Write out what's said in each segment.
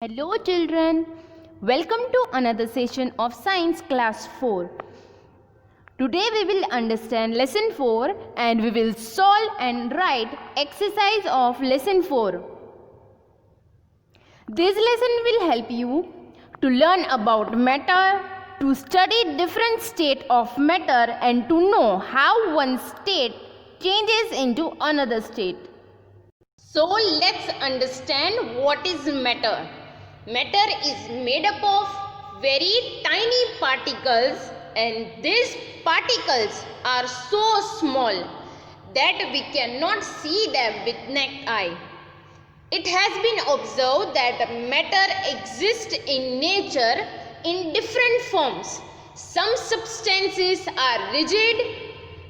Hello children, welcome to another session of Science Class 4. Today we will understand Lesson 4 and we will solve and write exercise of Lesson 4. This lesson will help you to learn about matter, to study different state of matter and to know how one state changes into another state. So let's understand what is matter. Matter is made up of very tiny particles, and these particles are so small that we cannot see them with naked eye. It has been observed that matter exists in nature in different forms. Some substances are rigid,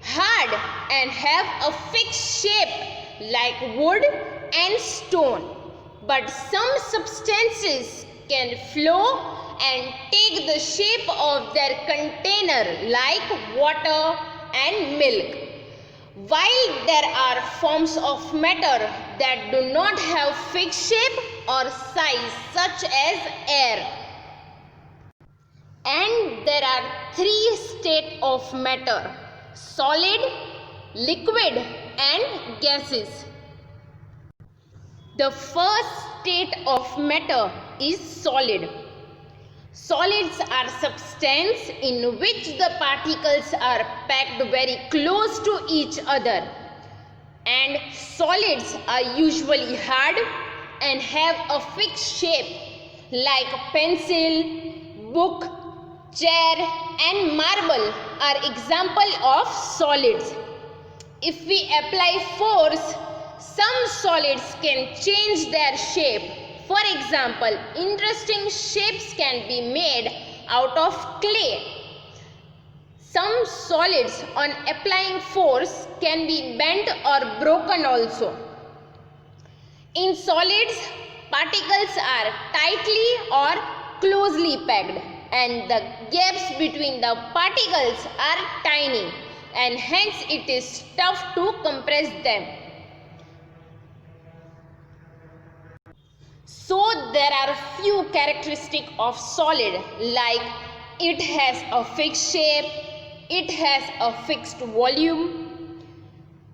hard and have a fixed shape like wood and stone. But some substances can flow and take the shape of their container like water and milk. While there are forms of matter that do not have fixed shape or size such as air. And there are three states of matter: solid, liquid and gases. The first state of matter is solid. Solids are substances in which the particles are packed very close to each other, and solids are usually hard and have a fixed shape like pencil, book, chair and marble are examples of solids. If we apply force, some solids can change their shape. For example, interesting shapes can be made out of clay. Some solids on applying force can be bent or broken also. In solids, particles are tightly or closely packed, and the gaps between the particles are tiny, and hence it is tough to compress them. So there are few characteristics of solid, like it has a fixed shape, it has a fixed volume.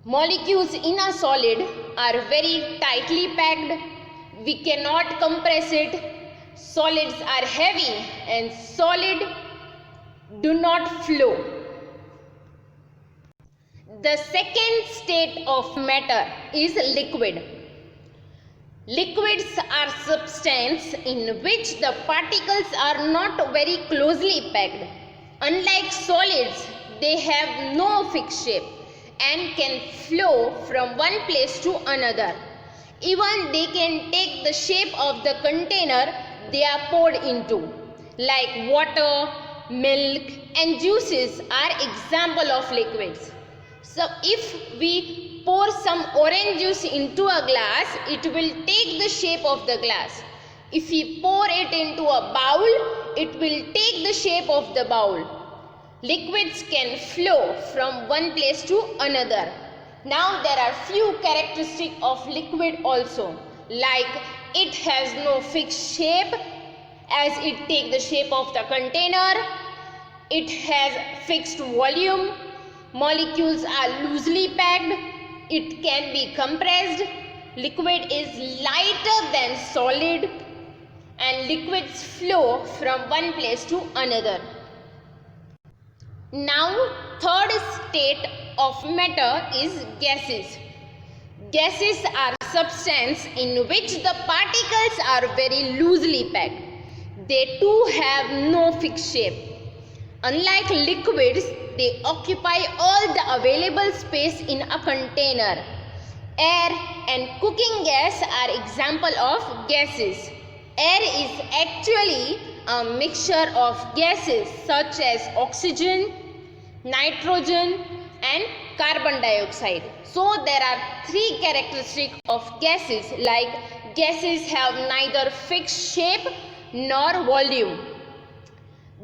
Molecules in a solid are very tightly packed. We cannot compress it. Solids are heavy and solid do not flow. The second state of matter is liquid. Liquids are substances in which the particles are not very closely packed. Unlike solids, they have no fixed shape and can flow from one place to another. Even they can take the shape of the container they are poured into, like water, milk and juices are example of liquids. So if we pour some orange juice into a glass, it will take the shape of the glass. If we pour it into a bowl, it will take the shape of the bowl. Liquids can flow from one place to another. Now there are few characteristics of liquid also, like it has no fixed shape as it takes the shape of the container. It has fixed volume. Molecules are loosely packed. It can be compressed. Liquid is lighter than solid, and liquids flow from one place to another. Now, third state of matter is gases. Gases are substances in which the particles are very loosely packed. They too have no fixed shape. Unlike liquids, they occupy all the available space in a container. Air and cooking gas are example of gases. Air is actually a mixture of gases such as oxygen, nitrogen and carbon dioxide. So there are three characteristics of gases, like gases have neither fixed shape nor volume.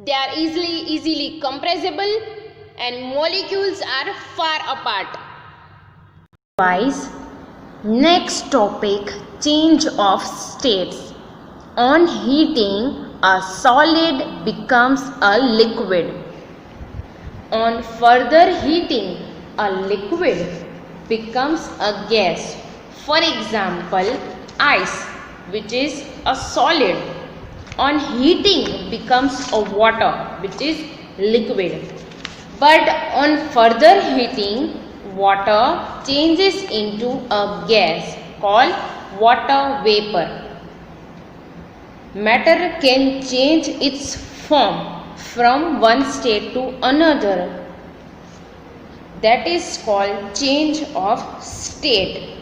They are easily compressible and molecules are far apart. Next topic, change of states. On heating, a solid becomes a liquid. On further heating, a liquid becomes a gas. For example, ice, which is a solid, on heating becomes a water, which is liquid. But on further heating, water changes into a gas called water vapor. Matter can change its form from one state to another. That is called change of state.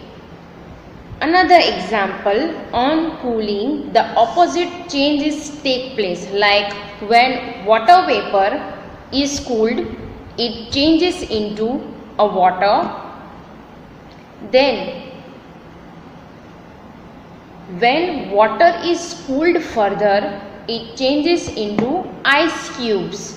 Another example, on cooling, the opposite changes take place. Like when water vapor is cooled, it changes into a water. Then when water is cooled further, it changes into ice cubes.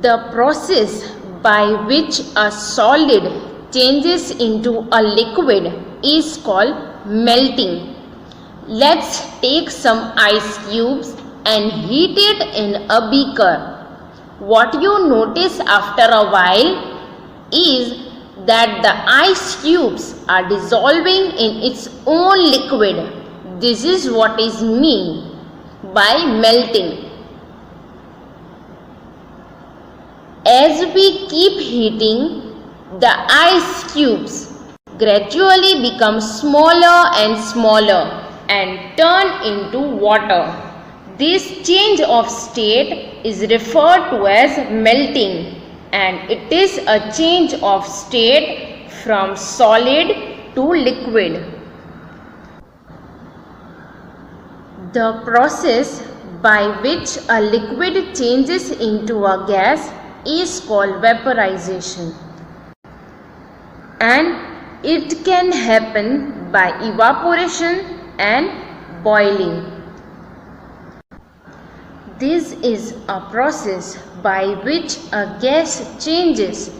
The process by which a solid changes into a liquid is called melting. Let's take some ice cubes and heat it in a beaker. What you notice after a while is that the ice cubes are dissolving in its own liquid. This is what is meant by melting. As we keep heating, the ice cubes gradually become smaller and smaller and turn into water. This change of state is referred to as melting, and it is a change of state from solid to liquid. The process by which a liquid changes into a gas is called vaporization, and it can happen by evaporation and boiling. This is a process by which a gas changes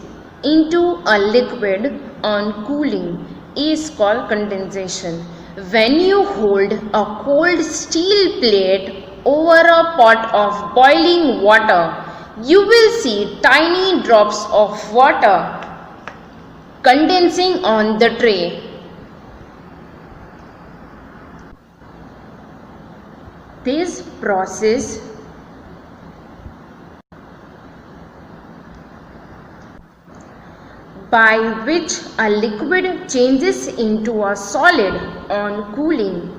into a liquid on cooling is called condensation. When you hold a cold steel plate over a pot of boiling water, you will see tiny drops of water condensing on the tray. This process by which a liquid changes into a solid on cooling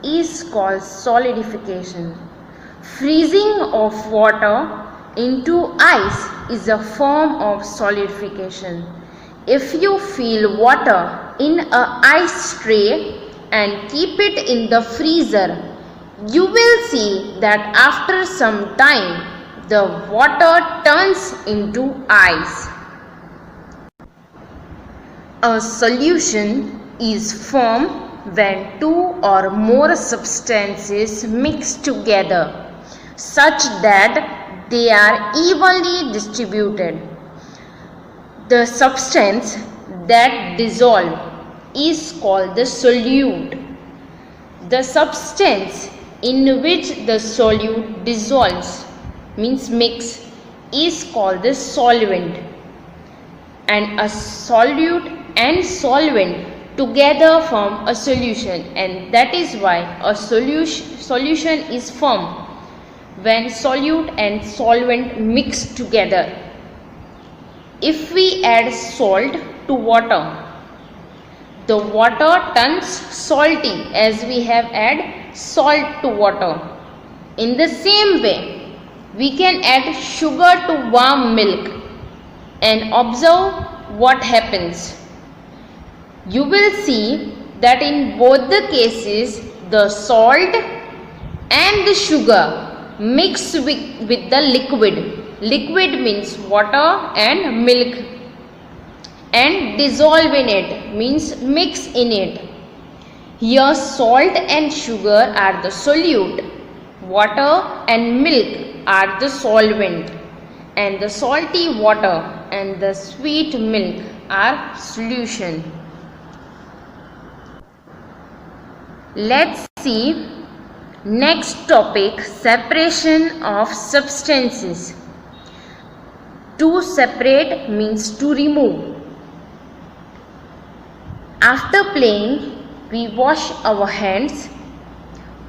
is called solidification. Freezing of water into ice is a form of solidification. If you fill water in a ice tray and keep it in the freezer, you will see that after some time the water turns into ice. A solution is formed when two or more substances mix together such that they are evenly distributed. The substance that dissolves is called the solute. The substance in which the solute dissolves, means mix, is called the solvent. And a solute and solvent together form a solution, and that is why a solution is formed when solute and solvent mix together. If we add salt to water, the water turns salty as we have added salt to water. In the same way, we can add sugar to warm milk and observe what happens. You will see that in both the cases the salt and the sugar mix with the liquid. Liquid means water and milk, and dissolve in it means mix in it. Here salt and sugar are the solute, water and milk are the solvent, and the salty water and the sweet milk are solution. Let's see next topic, separation of substances. To separate means to remove. After playing, we wash our hands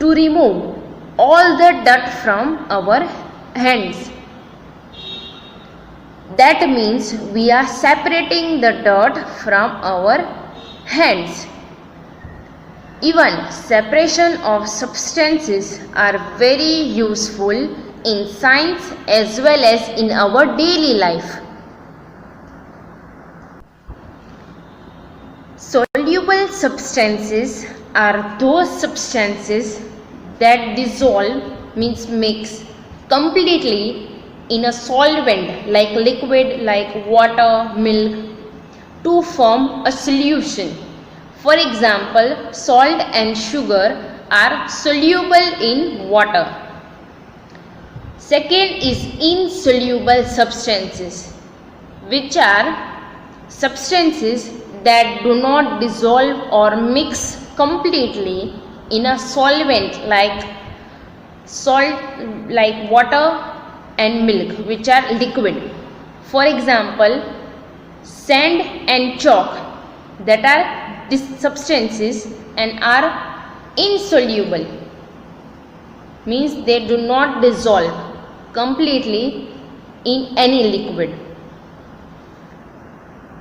to remove all the dirt from our hands. That means we are separating the dirt from our hands. Even separation of substances are very useful in science as well as in our daily life. Soluble substances are those substances that dissolve means mix completely in a solvent like liquid like water, milk to form a solution. For example, salt and sugar are soluble in water. Second is insoluble substances, which are substances that do not dissolve or mix completely in a solvent like salt, like water and milk, which are liquid. For example, sand and chalk, that are substances and are insoluble, means they do not dissolve completely in any liquid.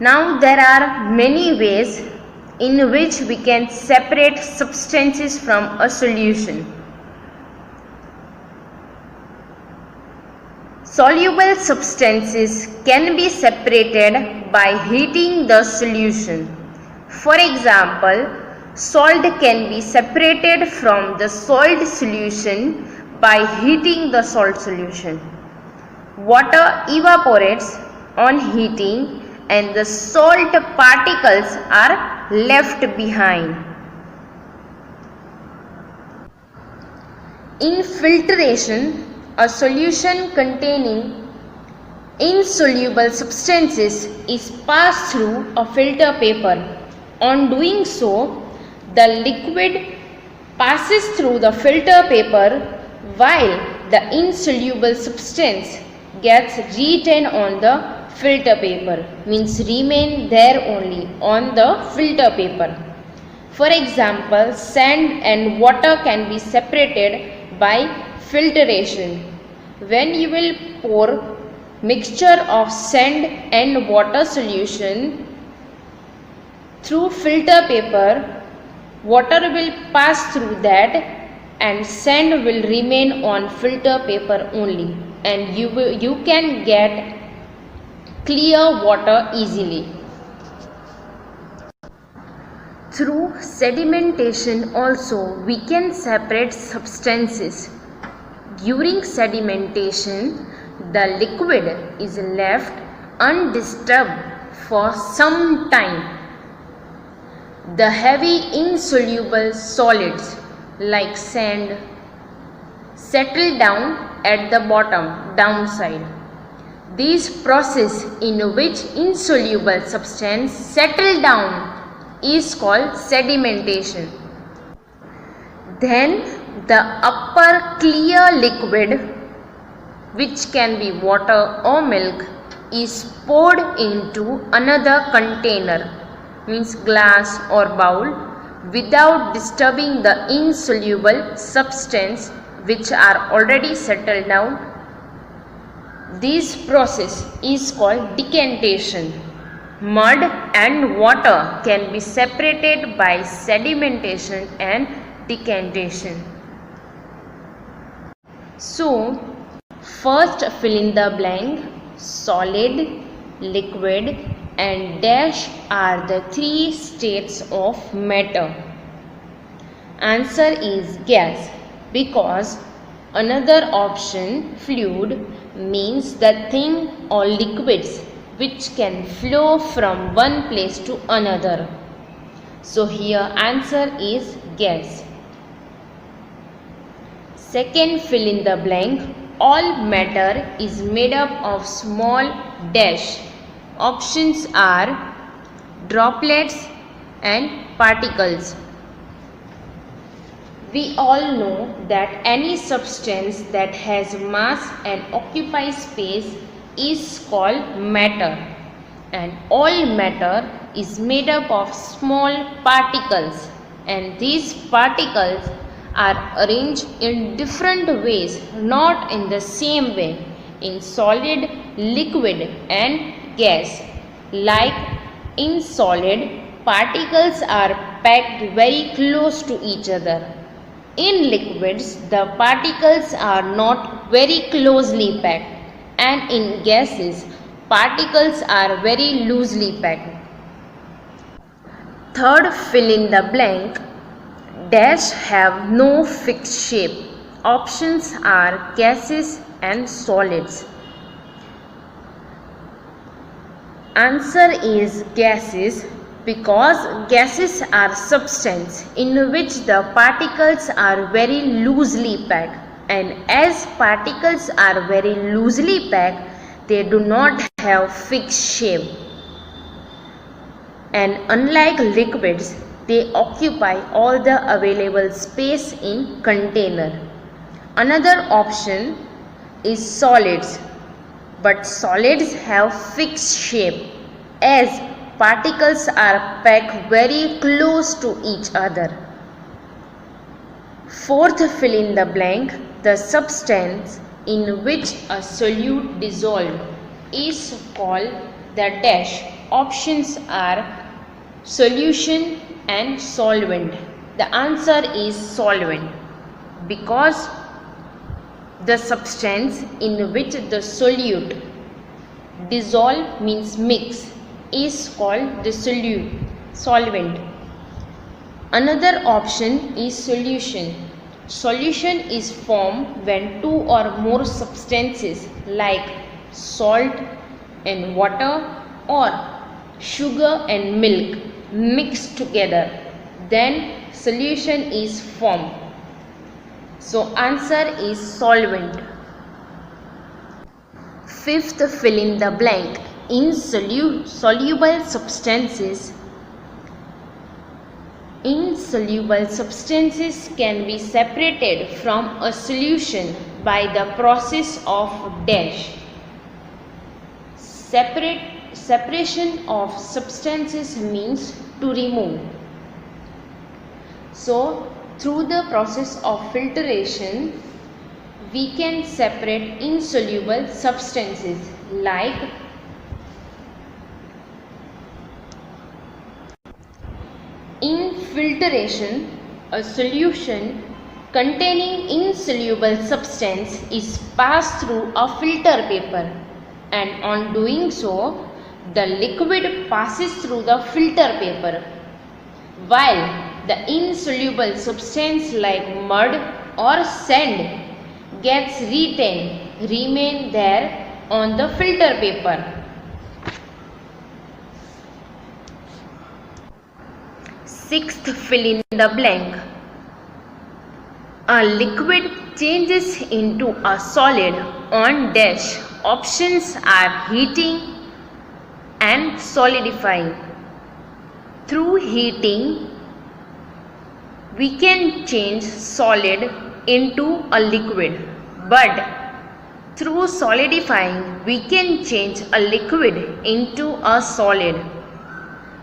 Now there are many ways in which we can separate substances from a solution. Soluble substances can be separated by heating the solution. For example, salt can be separated from the salt solution by heating the salt solution. Water evaporates on heating and the salt particles are left behind. In filtration, a solution containing insoluble substances is passed through a filter paper. On doing so, the liquid passes through the filter paper while the insoluble substance gets retained on the filter paper, means remain there only on the filter paper. For example, sand and water can be separated by filtration. When you will pour mixture of sand and water solution through filter paper, water will pass through that and sand will remain on filter paper only, and you can get clear water easily. Through sedimentation also we can separate substances. During sedimentation, the liquid is left undisturbed for some time. The heavy insoluble solids like sand settle down at the bottom downside. This process in which insoluble substance settle down is called sedimentation. Then the upper clear liquid, which can be water or milk, is poured into another container, means glass or bowl, without disturbing the insoluble substance which are already settled down. This process is called decantation. Mud and water can be separated by sedimentation and decantation. So, first fill in the blank. Solid, liquid and dash are the three states of matter. Answer is gas, because another option, fluid, means the thing or liquids which can flow from one place to another. So here answer is gas. Second fill in the blank. All matter is made up of small dash. Options are droplets and particles. We all know that any substance that has mass and occupies space is called matter, and all matter is made up of small particles, and these particles are arranged in different ways, not in the same way, in solid, liquid and gas. Like in solid, particles are packed very close to each other. In liquids, the particles are not very closely packed, and in gases, particles are very loosely packed. Third, fill in the blank. Dash have no fixed shape. Options are gases and solids. Answer is gases, because gases are substances in which the particles are very loosely packed, and as particles are very loosely packed, they do not have fixed shape, and unlike liquids, they occupy all the available space in container. Another option is solids, but solids have fixed shape as particles are packed very close to each other. Fourth, fill in the blank. The substance in which a solute dissolved is called the dash. Options are solution and solvent. The answer is solvent, because the substance in which the solute dissolve means mix is called the solvent. Another option is solution. Solution is formed when two or more substances like salt and water or sugar and milk mix together. Then solution is formed. So answer is solvent. Fifth, fill in the blank. Insoluble substances can be separated from a solution by the process of dash. Separation of substances means to remove. So through the process of filtration, we can separate insoluble substances like in filtration, a solution containing insoluble substance is passed through a filter paper, and on doing so, the liquid passes through the filter paper, while the insoluble substance like mud or sand gets remain there on the filter paper. Sixth, fill in the blank. A liquid changes into a solid on dash. Options are heating and solidifying. Through heating, we can change solid into a liquid, but through solidifying, we can change a liquid into a solid.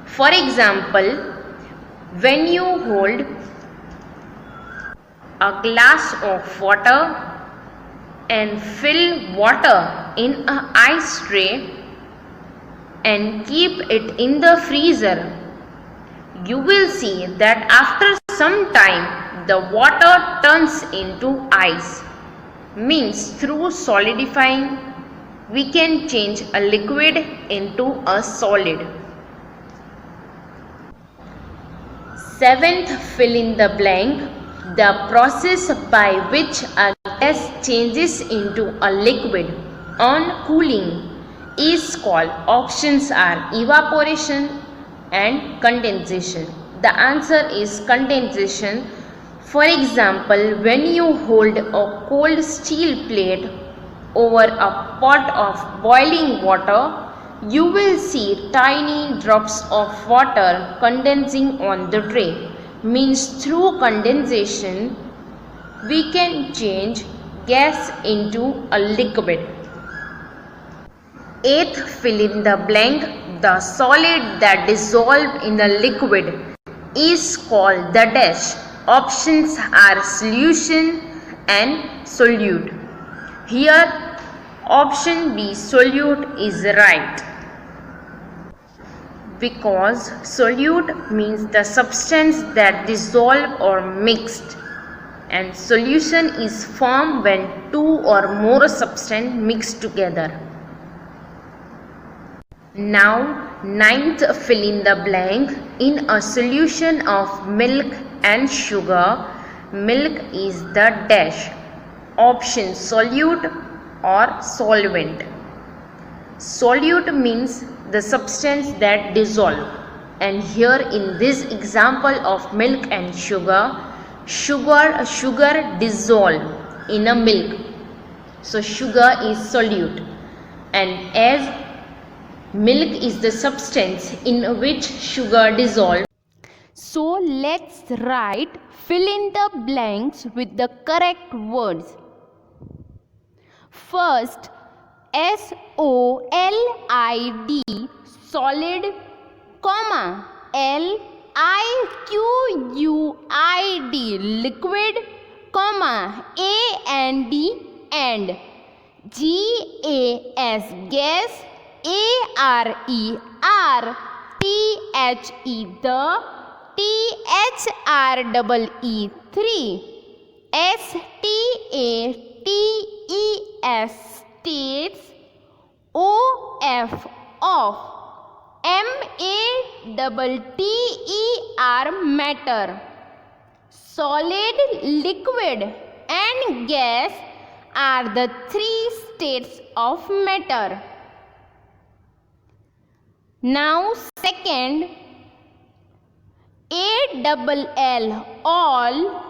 For example, when you hold a glass of water and fill water in an ice tray and keep it in the freezer, you will see that after some time the water turns into ice. Means through solidifying, we can change a liquid into a solid. Seventh, fill in the blank. The process by which a gas changes into a liquid on cooling is called, options are evaporation and condensation. The answer is condensation. For example, when you hold a cold steel plate over a pot of boiling water, you will see tiny drops of water condensing on the tray. means through condensation we can change gas into a liquid. 8th, fill in the blank. The solid that dissolved in the liquid is called the dash. Options are solution and solute. Here option B, solute, is right, because solute means the substance that dissolve or mixed, and solution is formed when two or more substance mix together. Now 9th, fill in the blank. In a solution of milk and sugar, milk is the dash. Option solute or solvent. Solute means the substance that dissolve, and here in this example of milk and sugar dissolve in a milk, so sugar is solute, and as milk is the substance in which sugar dissolves, so let's write fill in the blanks with the correct words. First, SOLID, solid, comma, LIQUID, liquid, comma, AND, and, GAS, gas, ARER, THE, the, THREE, 3, STATES, states, OF, off, MATTER, matter. Solid, liquid and gas are the three states of matter. Now second, ALL, all,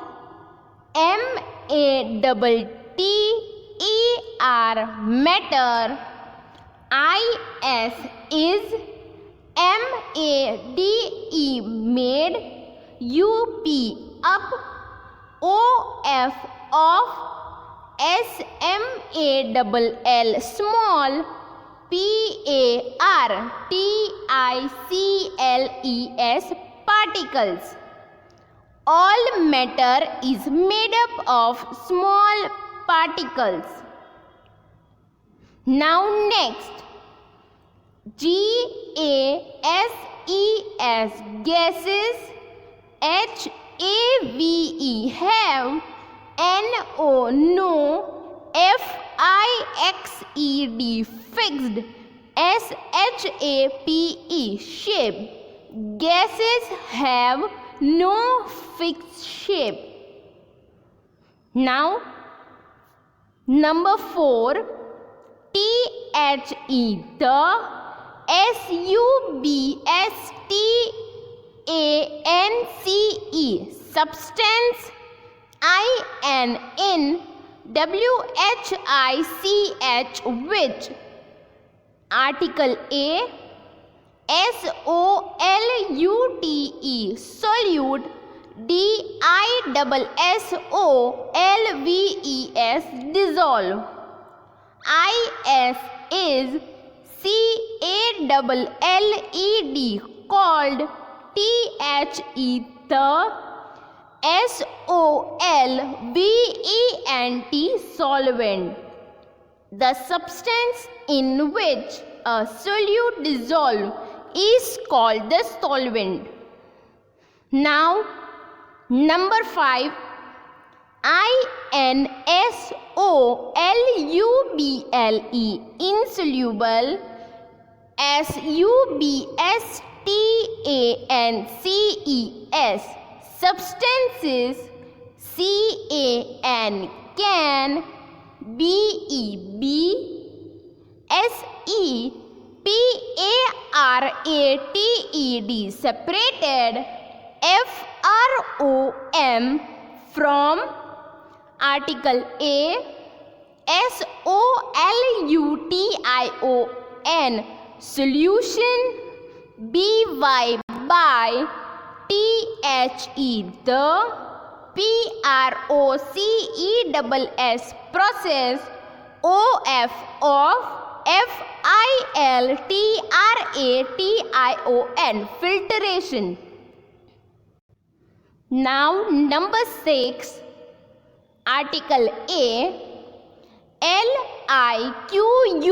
MATTER, matter. IS is, MADE, made, UP, up, OF, off, SMALL, small, PARTICLES, particles. All matter is made up of small particles. Now next, GASES, gases, HAVE, have, NO, no, FIXED, fixed, SHAPE, shape. Gases have no fixed shape. Now number 4, THE, the, SUBSTANCE, substance, IN, in, WHICH, which. Article A, SOLUTE, solute, DISSOLVES, dissolve. IS is, CALLED, called. THE, the, SOLVENT, solvent. The substance in which a solute dissolves is called the solvent. Now number 5, INSOLUBLE, insoluble, SUBSTANCES, substances, CAN, can, BEB, SEPARATED, separated, FROM, from. Article A, SOLUTION, solution, BY, by. THE, the, PROCESS, process, OF, of, FILTRATION, filtration. Now number 6, article A, LIQUID,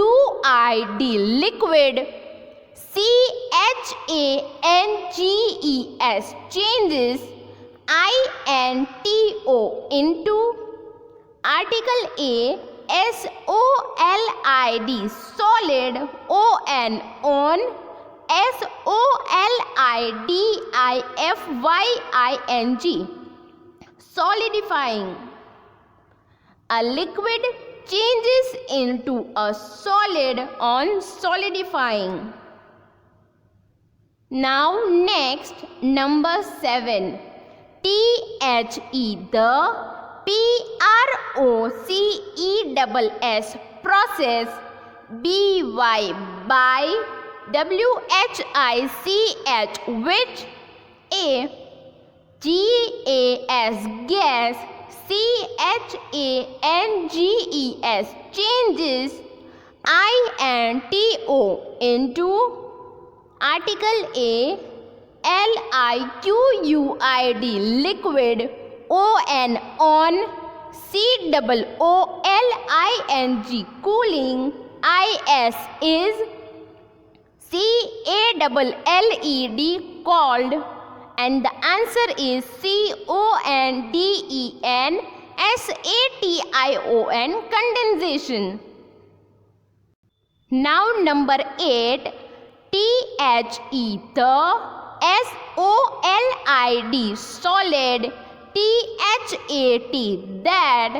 liquid, CHANGES, changes, INTO, into, article A, SOLID, solid, ON, on, SOLIDIFYING, solidifying. A liquid changes into a solid on solidifying. Now next, number 7, THE, the, PROCESS, process, BY, by, WHICH, which, A, GAS, gas, CHANGES, changes, INTO, into, article A, LIQUID, liquid, ON, on, COOLING, cooling, IS is, CALLED, cold, and the answer is CONDENSATION, condensation. Now number 8, THE, the, SOLID, solid, THAT, that,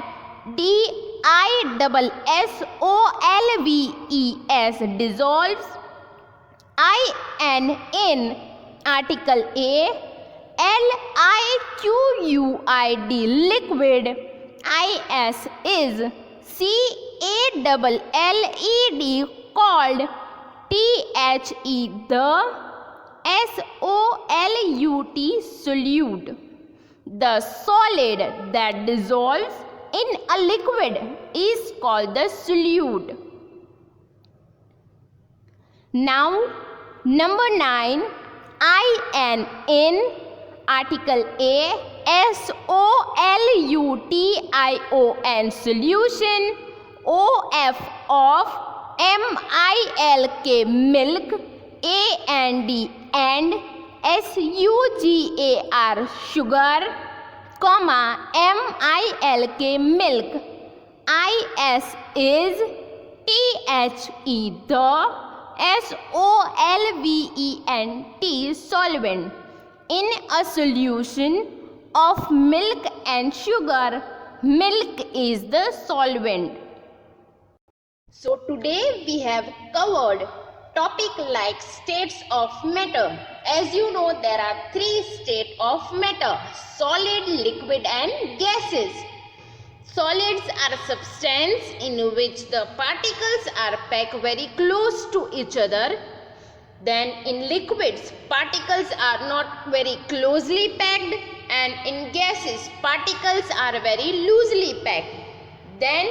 DISSOLVES, dissolves, in, article A, LIQUID, liquid, IS is, CALLED, cold, THE, the, SOLUT, solute. The solid that dissolves in a liquid is called the solute. Now number 9, in, article A, SOLUTION, solution, OF, of, MILK, milk, and SUGAR, sugar, comma, MILK, milk, IS is, THE, the, SOLVENT, solvent. In a solution of milk and sugar, milk is the solvent. So today we have covered topic like states of matter. As you know, there are 3 states of matter: solid, liquid and gases. Solids are substance in which the particles are packed very close to each other. Then in liquids, particles are not very closely packed, and in gases, particles are very loosely packed. Then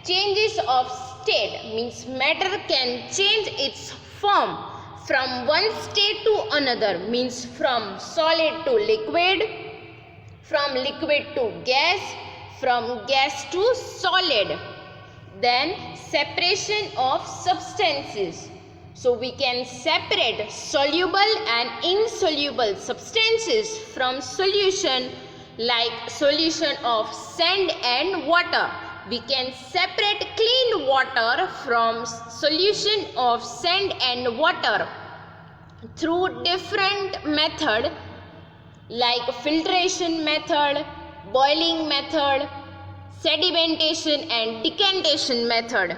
changes of state means matter can change its form from one state to another, means from solid to liquid, from liquid to gas, from gas to solid. Then separation of substances. So we can separate soluble and insoluble substances from solution, like solution of sand and water. We can separate clean water from solution of sand and water through different method like filtration method, boiling method, sedimentation and decantation method.